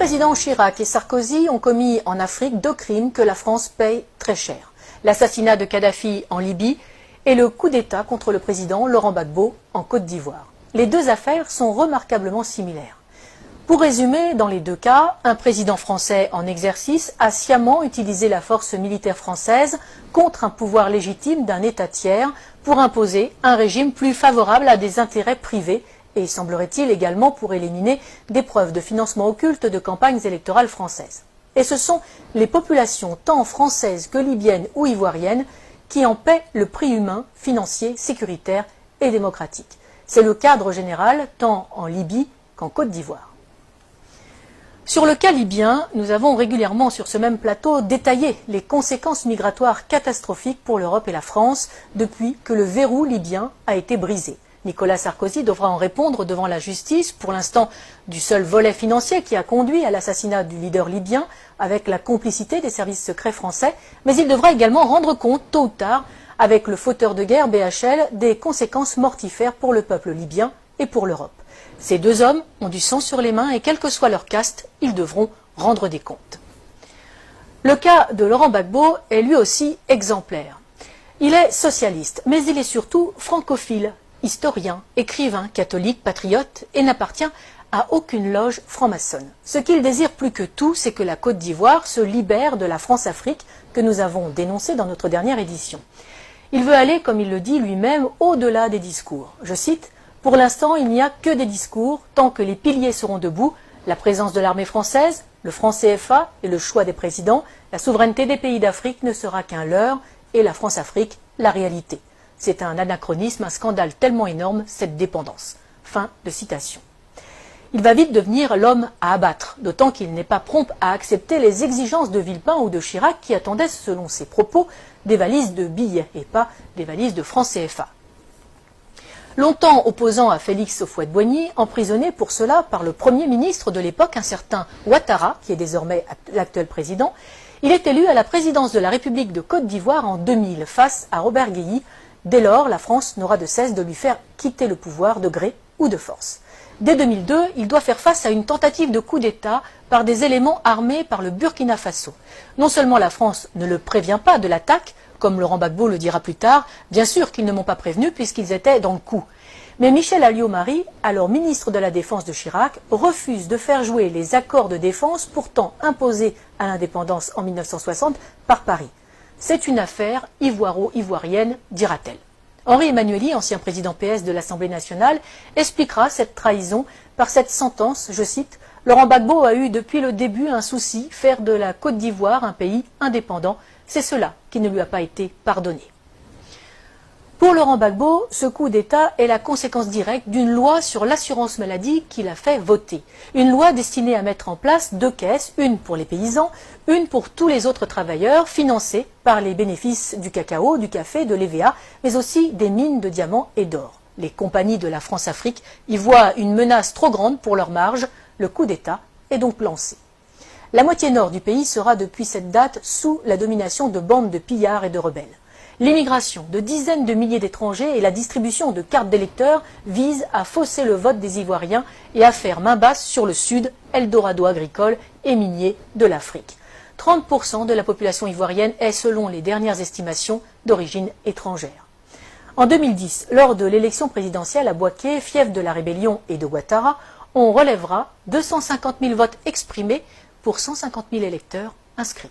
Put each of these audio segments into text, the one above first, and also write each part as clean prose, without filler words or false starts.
présidents Chirac et Sarkozy ont commis en Afrique 2 crimes que la France paye très cher. L'assassinat de Kadhafi en Libye et le coup d'État contre le président Laurent Gbagbo en Côte d'Ivoire. Les 2 affaires sont remarquablement similaires. Pour résumer, dans les 2 cas, un président français en exercice a sciemment utilisé la force militaire française contre un pouvoir légitime d'un État tiers pour imposer un régime plus favorable à des intérêts privés et, semblerait-il, également pour éliminer des preuves de financement occulte de campagnes électorales françaises. Et ce sont les populations tant françaises que libyennes ou ivoiriennes qui en paient le prix humain, financier, sécuritaire et démocratique. C'est le cadre général tant en Libye qu'en Côte d'Ivoire. Sur le cas libyen, nous avons régulièrement sur ce même plateau détaillé les conséquences migratoires catastrophiques pour l'Europe et la France depuis que le verrou libyen a été brisé. Nicolas Sarkozy devra en répondre devant la justice, pour l'instant du seul volet financier qui a conduit à l'assassinat du leader libyen avec la complicité des services secrets français, mais il devra également rendre compte tôt ou tard avec le fauteur de guerre BHL des conséquences mortifères pour le peuple libyen et pour l'Europe. Ces 2 hommes ont du sang sur les mains et quelle que soit leur caste, ils devront rendre des comptes. Le cas de Laurent Gbagbo est lui aussi exemplaire. Il est socialiste, mais il est surtout francophile, historien, écrivain, catholique, patriote et n'appartient à aucune loge franc-maçonne. Ce qu'il désire plus que tout, c'est que la Côte d'Ivoire se libère de la France-Afrique que nous avons dénoncée dans notre dernière édition. Il veut aller, comme il le dit lui-même, au-delà des discours. Je cite: « Pour l'instant, il n'y a que des discours. Tant que les piliers seront debout, la présence de l'armée française, le franc CFA et le choix des présidents, la souveraineté des pays d'Afrique ne sera qu'un leurre et la France-Afrique, la réalité. C'est un anachronisme, un scandale tellement énorme, cette dépendance. » Fin de citation. Il va vite devenir l'homme à abattre, d'autant qu'il n'est pas prompt à accepter les exigences de Villepin ou de Chirac qui attendaient, selon ses propos, des valises de billets et pas des valises de francs CFA. Longtemps opposant à Félix Houphouët-Boigny, emprisonné pour cela par le Premier ministre de l'époque, un certain Ouattara, qui est désormais l'actuel président, il est élu à la présidence de la République de Côte d'Ivoire en 2000 face à Robert Guéhi. Dès lors, la France n'aura de cesse de lui faire quitter le pouvoir de gré ou de force. Dès 2002, il doit faire face à une tentative de coup d'État par des éléments armés par le Burkina Faso. Non seulement la France ne le prévient pas de l'attaque, comme Laurent Gbagbo le dira plus tard, bien sûr qu'ils ne m'ont pas prévenu puisqu'ils étaient dans le coup. Mais Michel Alliot-Marie, alors ministre de la Défense de Chirac, refuse de faire jouer les accords de défense pourtant imposés à l'indépendance en 1960 par Paris. C'est une affaire ivoiro-ivoirienne, dira-t-elle. Henri Emmanuelli, ancien président PS de l'Assemblée nationale, expliquera cette trahison par cette sentence, je cite: « Laurent Gbagbo a eu depuis le début un souci, faire de la Côte d'Ivoire un pays indépendant. C'est cela qui ne lui a pas été pardonné. » Pour Laurent Gbagbo, ce coup d'État est la conséquence directe d'une loi sur l'assurance maladie qu'il a fait voter. Une loi destinée à mettre en place 2 caisses, une pour les paysans, une pour tous les autres travailleurs, financées par les bénéfices du cacao, du café, de l'EVA, mais aussi des mines de diamants et d'or. Les compagnies de la France-Afrique y voient une menace trop grande pour leur marge. Le coup d'État est donc lancé. La moitié nord du pays sera depuis cette date sous la domination de bandes de pillards et de rebelles. L'immigration de dizaines de milliers d'étrangers et la distribution de cartes d'électeurs visent à fausser le vote des Ivoiriens et à faire main basse sur le sud, Eldorado agricole et minier de l'Afrique. 30% de la population ivoirienne est, selon les dernières estimations, d'origine étrangère. En 2010, lors de l'élection présidentielle à Bouaké, fief de la rébellion et de Ouattara, on relèvera 250 000 votes exprimés pour 150 000 électeurs inscrits.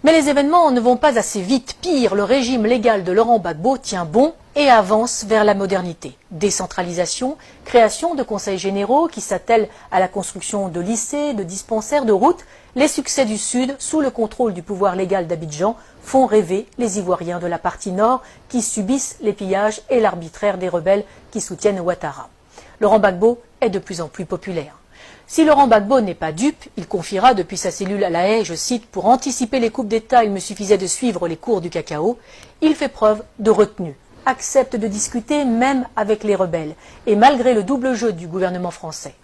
Mais les événements ne vont pas assez vite. Pire, le régime légal de Laurent Gbagbo tient bon et avance vers la modernité. Décentralisation, création de conseils généraux qui s'attellent à la construction de lycées, de dispensaires, de routes. Les succès du Sud, sous le contrôle du pouvoir légal d'Abidjan, font rêver les Ivoiriens de la partie nord qui subissent les pillages et l'arbitraire des rebelles qui soutiennent Ouattara. Laurent Gbagbo est de plus en plus populaire. Si Laurent Gbagbo n'est pas dupe, il confiera depuis sa cellule à La Haye, je cite, « Pour anticiper les coupes d'État, il me suffisait de suivre les cours du cacao ». Il fait preuve de retenue, accepte de discuter même avec les rebelles, et malgré le double jeu du gouvernement français.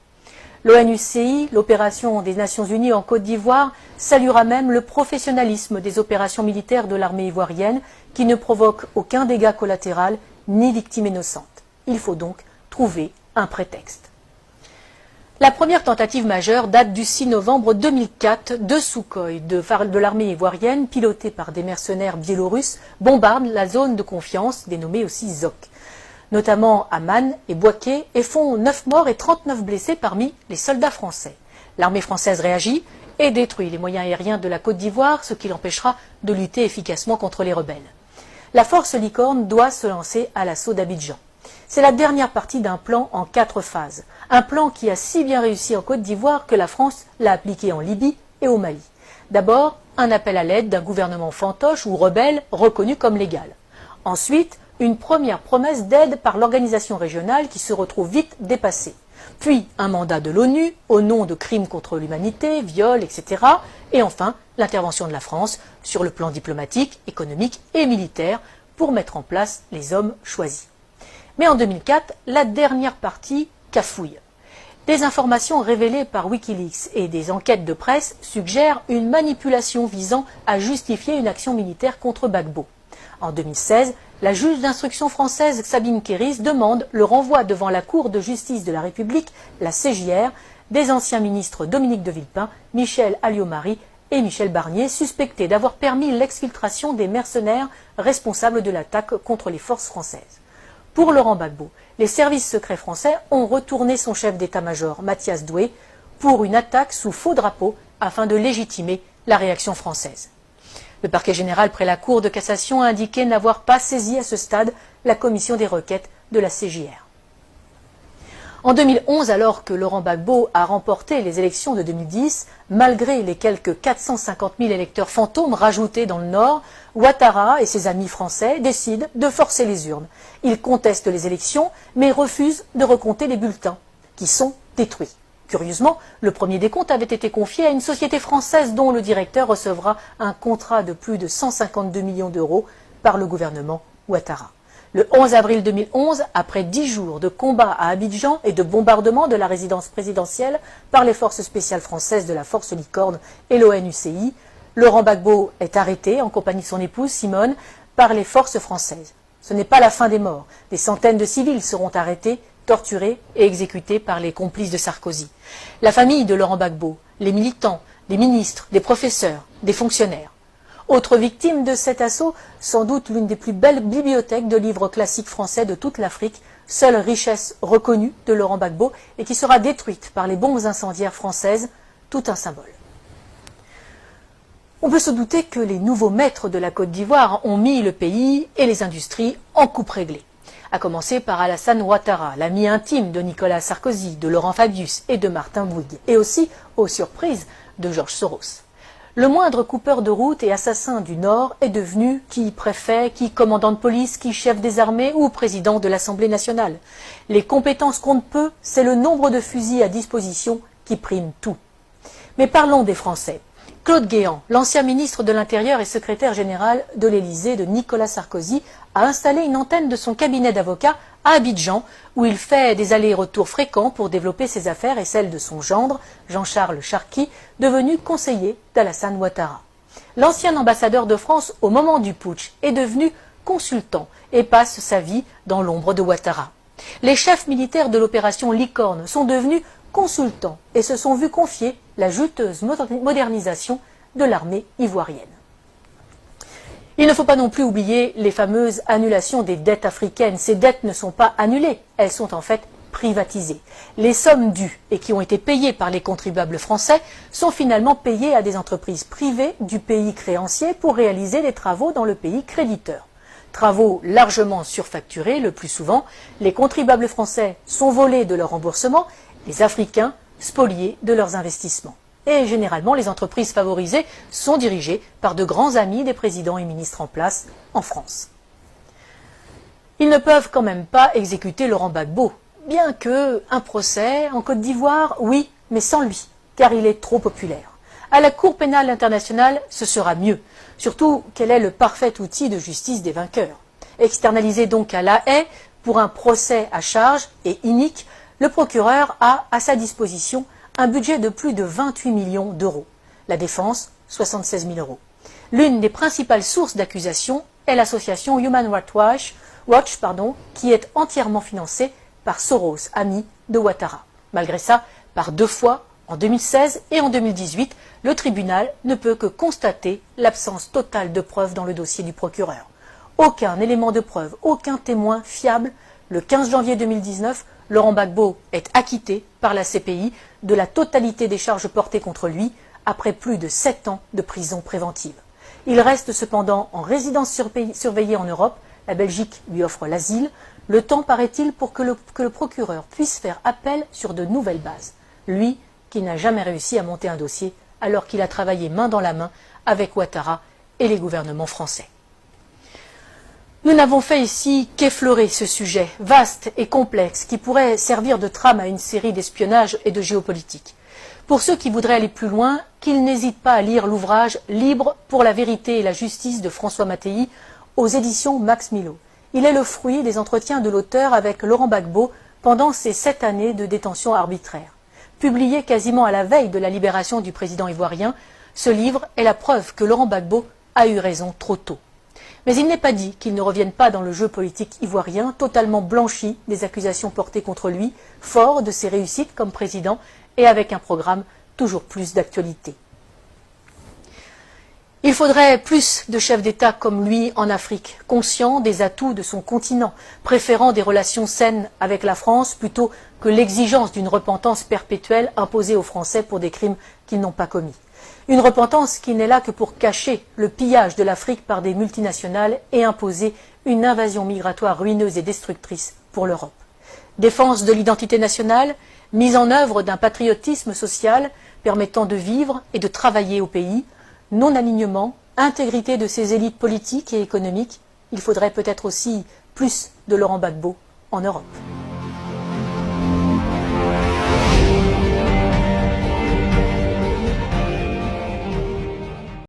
L'ONUCI, l'opération des Nations Unies en Côte d'Ivoire, saluera même le professionnalisme des opérations militaires de l'armée ivoirienne qui ne provoquent aucun dégât collatéral ni victime innocente. Il faut donc trouver un prétexte. La première tentative majeure date du 6 novembre 2004. Deux Sukhoi de l'armée ivoirienne, pilotés par des mercenaires biélorusses, bombardent la zone de confiance, dénommée aussi ZOC, notamment à Man et Bouaké, et font 9 morts et 39 blessés parmi les soldats français. L'armée française réagit et détruit les moyens aériens de la Côte d'Ivoire, ce qui l'empêchera de lutter efficacement contre les rebelles. La force Licorne doit se lancer à l'assaut d'Abidjan. C'est la dernière partie d'un plan en 4 phases. Un plan qui a si bien réussi en Côte d'Ivoire que la France l'a appliqué en Libye et au Mali. D'abord, un appel à l'aide d'un gouvernement fantoche ou rebelle reconnu comme légal. Ensuite, une première promesse d'aide par l'organisation régionale qui se retrouve vite dépassée. Puis un mandat de l'ONU au nom de crimes contre l'humanité, viols, etc. Et enfin, l'intervention de la France sur le plan diplomatique, économique et militaire pour mettre en place les hommes choisis. Mais en 2004, la dernière partie cafouille. Des informations révélées par Wikileaks et des enquêtes de presse suggèrent une manipulation visant à justifier une action militaire contre Gbagbo. En 2016, la juge d'instruction française Sabine Kéris demande le renvoi devant la Cour de justice de la République, la CJR, des anciens ministres Dominique de Villepin, Michel Alliot-Marie et Michel Barnier, suspectés d'avoir permis l'exfiltration des mercenaires responsables de l'attaque contre les forces françaises. Pour Laurent Gbagbo, les services secrets français ont retourné son chef d'état-major, Mathias Doué, pour une attaque sous faux drapeau afin de légitimer la réaction française. Le parquet général près la Cour de cassation a indiqué n'avoir pas saisi à ce stade la commission des requêtes de la CJR. En 2011, alors que Laurent Gbagbo a remporté les élections de 2010, malgré les quelques 450 000 électeurs fantômes rajoutés dans le Nord, Ouattara et ses amis français décident de forcer les urnes. Ils contestent les élections, mais refusent de recompter les bulletins, qui sont détruits. Curieusement, le premier décompte avait été confié à une société française dont le directeur recevra un contrat de plus de 152 millions d'euros par le gouvernement Ouattara. Le 11 avril 2011, après 10 jours de combats à Abidjan et de bombardement de la résidence présidentielle par les forces spéciales françaises de la force Licorne et l'ONUCI, Laurent Gbagbo est arrêté en compagnie de son épouse Simone par les forces françaises. Ce n'est pas la fin des morts. Des centaines de civils seront arrêtés, torturés et exécutés par les complices de Sarkozy. La famille de Laurent Gbagbo, les militants, les ministres, des professeurs, des fonctionnaires. Autre victime de cet assaut, sans doute l'une des plus belles bibliothèques de livres classiques français de toute l'Afrique, seule richesse reconnue de Laurent Gbagbo et qui sera détruite par les bombes incendiaires françaises, tout un symbole. On peut se douter que les nouveaux maîtres de la Côte d'Ivoire ont mis le pays et les industries en coupe réglée. À commencer par Alassane Ouattara, l'ami intime de Nicolas Sarkozy, de Laurent Fabius et de Martin Bouygues, et aussi, aux surprises, de Georges Soros. Le moindre coupeur de route et assassin du Nord est devenu qui préfet, qui commandant de police, qui chef des armées ou président de l'Assemblée nationale. Les compétences comptent peu, c'est le nombre de fusils à disposition qui prime tout. Mais parlons des Français. Claude Guéant, l'ancien ministre de l'Intérieur et secrétaire général de l'Élysée de Nicolas Sarkozy, a installé une antenne de son cabinet d'avocats à Abidjan, où il fait des allers-retours fréquents pour développer ses affaires et celles de son gendre, Jean-Charles Charqui, devenu conseiller d'Alassane Ouattara. L'ancien ambassadeur de France au moment du putsch est devenu consultant et passe sa vie dans l'ombre de Ouattara. Les chefs militaires de l'opération Licorne sont devenus consultants et se sont vus confier la juteuse modernisation de l'armée ivoirienne. Il ne faut pas non plus oublier les fameuses annulations des dettes africaines. Ces dettes ne sont pas annulées, elles sont en fait privatisées. Les sommes dues et qui ont été payées par les contribuables français sont finalement payées à des entreprises privées du pays créancier pour réaliser des travaux dans le pays créditeur. Travaux largement surfacturés le plus souvent, les contribuables français sont volés de leur remboursement, les Africains spoliés de leurs investissements. Et généralement, les entreprises favorisées sont dirigées par de grands amis des présidents et ministres en place en France. Ils ne peuvent quand même pas exécuter Laurent Gbagbo, bien que un procès en Côte d'Ivoire, oui, mais sans lui, car il est trop populaire. À la Cour pénale internationale, ce sera mieux, surtout qu'elle est le parfait outil de justice des vainqueurs. Externalisé donc à La Haye pour un procès à charge et inique, le procureur a à sa disposition un budget de plus de 28 millions d'euros. La défense, 76 000 euros. L'une des principales sources d'accusation est l'association Human Rights Watch, qui est entièrement financée par Soros, ami de Ouattara. Malgré ça, Par 2 fois, en 2016 et en 2018, le tribunal ne peut que constater l'absence totale de preuves dans le dossier du procureur. Aucun élément de preuve, aucun témoin fiable. Le 15 janvier 2019, Laurent Gbagbo est acquitté par la CPI de la totalité des charges portées contre lui après plus de 7 ans de prison préventive. Il reste cependant en résidence surveillée en Europe. La Belgique lui offre l'asile. Le temps, paraît-il, pour que le procureur puisse faire appel sur de nouvelles bases. Lui qui n'a jamais réussi à monter un dossier alors qu'il a travaillé main dans la main avec Ouattara et les gouvernements français. Nous n'avons fait ici qu'effleurer ce sujet vaste et complexe qui pourrait servir de trame à une série d'espionnage et de géopolitique. Pour ceux qui voudraient aller plus loin, qu'ils n'hésitent pas à lire l'ouvrage « Libre pour la vérité et la justice » de François Mattei aux éditions Max Milo. Il est le fruit des entretiens de l'auteur avec Laurent Gbagbo pendant ces 7 années de détention arbitraire. Publié quasiment à la veille de la libération du président ivoirien, ce livre est la preuve que Laurent Gbagbo a eu raison trop tôt. Mais il n'est pas dit qu'il ne revienne pas dans le jeu politique ivoirien, totalement blanchi des accusations portées contre lui, fort de ses réussites comme président et avec un programme toujours plus d'actualité. Il faudrait plus de chefs d'État comme lui en Afrique, conscients des atouts de son continent, préférant des relations saines avec la France plutôt que l'exigence d'une repentance perpétuelle imposée aux Français pour des crimes qu'ils n'ont pas commis. Une repentance qui n'est là que pour cacher le pillage de l'Afrique par des multinationales et imposer une invasion migratoire ruineuse et destructrice pour l'Europe. Défense de l'identité nationale, mise en œuvre d'un patriotisme social permettant de vivre et de travailler au pays, non-alignement, intégrité de ses élites politiques et économiques. Il faudrait peut-être aussi plus de Laurent Gbagbo en Europe.